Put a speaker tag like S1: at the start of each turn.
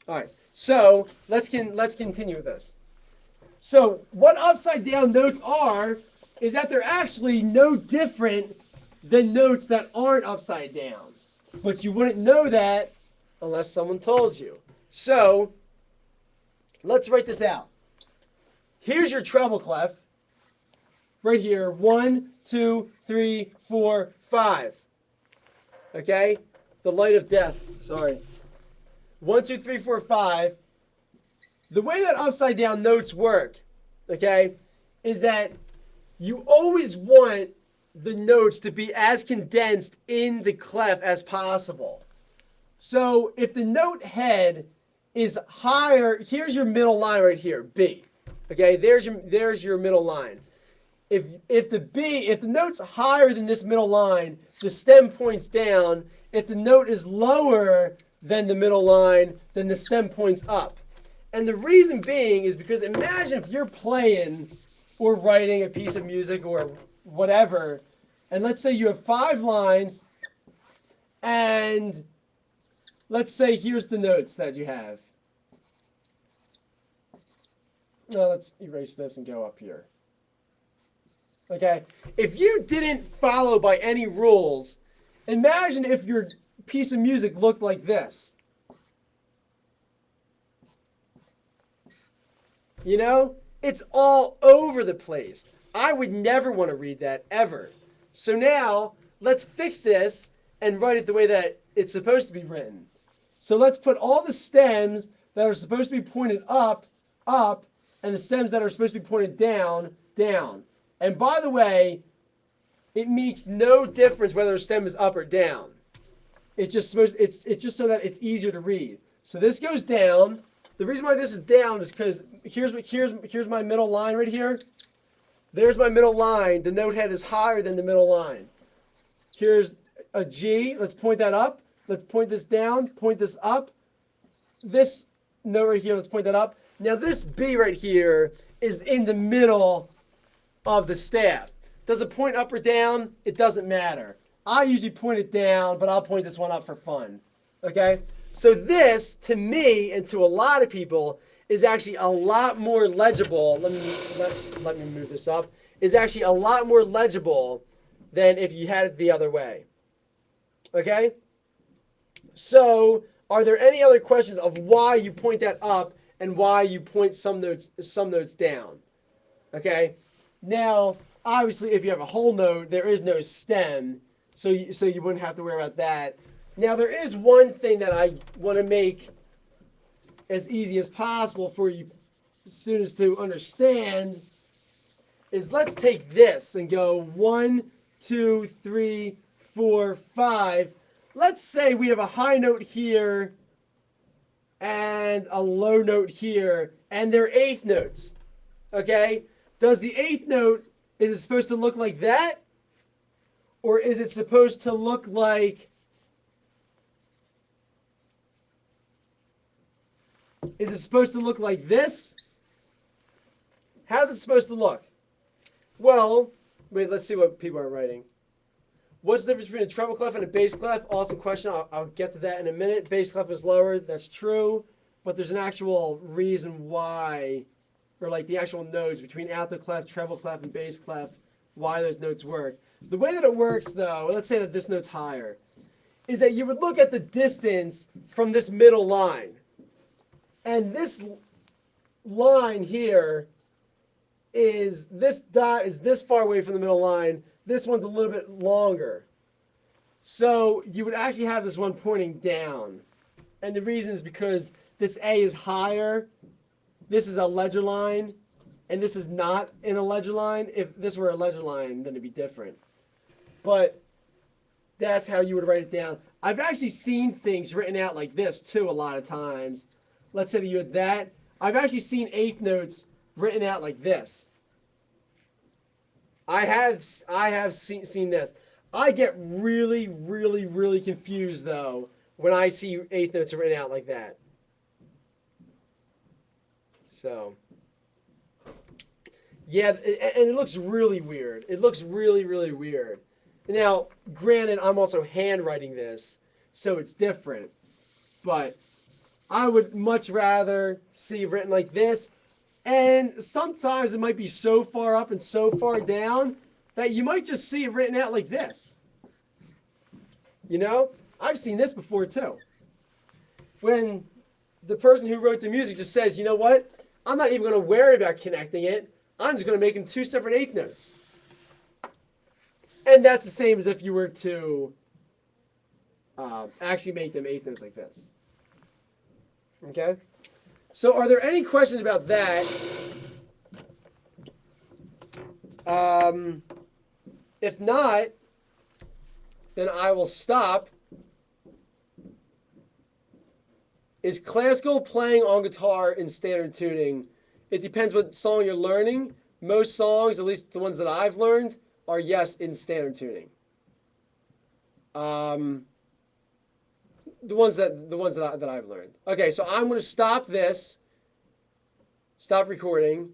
S1: All right. So let's continue with this. So what upside down notes are is that they're actually no different than notes that aren't upside down. But you wouldn't know that unless someone told you. So let's write this out. Here's your treble clef. Right here. 1, 2, 3, 4, 5. Okay? The light of death. Sorry. 1, 2, 3, 4, 5. The way that upside down notes work, okay, is that you always want the notes to be as condensed in the clef as possible. So if the note head is higher, here's your middle line right here, B. Okay, there's your middle line. If the note's higher than this middle line, the stem points down. If the note is lower than the middle line, then the stem points up. And the reason being is because imagine if you're playing or writing a piece of music or whatever, and let's say you have 5 lines, and let's say here's the notes that you have. No, let's erase this and go up here. Okay, if you didn't follow by any rules, imagine if your piece of music looked like this. You know, it's all over the place. I would never want to read that ever. So now let's fix this and write it the way that it's supposed to be written. So let's put all the stems that are supposed to be pointed up, up, and the stems that are supposed to be pointed down, down. And by the way, it makes no difference whether a stem is up or down. It's just just so that it's easier to read. So this goes down. The reason why this is down is because here's my middle line right here. There's my middle line. The note head is higher than the middle line. Here's a G. Let's point that up. Let's point this down. Point this up. This note right here, let's point that up. Now this B right here is in the middle of the staff. Does it point up or down? It doesn't matter. I usually point it down, but I'll point this one up for fun. Okay? So this, to me and to a lot of people, is actually a lot more legible. Let me move this up. Is actually a lot more legible than if you had it the other way. Okay? So, are there any other questions of why you point that up and why you point some notes down? Okay? Now, obviously, if you have a whole note, there is no stem, so you wouldn't have to worry about that. Now, there is one thing that I want to make as easy as possible for you students to understand is let's take this and go 1, 2, 3, 4, 5. Let's say we have a high note here and a low note here, and they're eighth notes. Okay? Does the eighth note, is it supposed to look like that? Or is it supposed to look like... Is it supposed to look like this? How's it supposed to look? Well, wait, let's see what people are writing. What's the difference between a treble clef and a bass clef? Awesome question. I'll get to that in a minute. Bass clef is lower. That's true. But there's an actual reason why, or like the actual notes between alto clef, treble clef, and bass clef, why those notes work. The way that it works, though, let's say that this note's higher, is that you would look at the distance from this middle line. And this line here is, this dot is this far away from the middle line. This one's a little bit longer. So you would actually have this one pointing down. And the reason is because this A is higher. This is a ledger line. And this is not in a ledger line. If this were a ledger line, then it'd be different. But that's how you would write it down. I've actually seen things written out like this too a lot of times. Let's say that you had that. I've actually seen eighth notes written out like this. I have seen this. I get really, really, really confused though when I see eighth notes written out like that. So, yeah, and it looks really weird. It looks really, really weird. Now, granted, I'm also handwriting this, so it's different. But I would much rather see written like this. And sometimes it might be so far up and so far down that you might just see it written out like this. You know, I've seen this before too. When the person who wrote the music just says, you know what? I'm not even going to worry about connecting it. I'm just going to make them two separate eighth notes. And that's the same as if you were to actually make them eighth notes like this. Okay? So are there any questions about that? If not, then I will stop. Is classical playing on guitar in standard tuning? It depends what song you're learning. Most songs, at least the ones that I've learned, are yes in standard tuning. The ones that I've learned. Okay, so I'm going to stop this. Stop recording.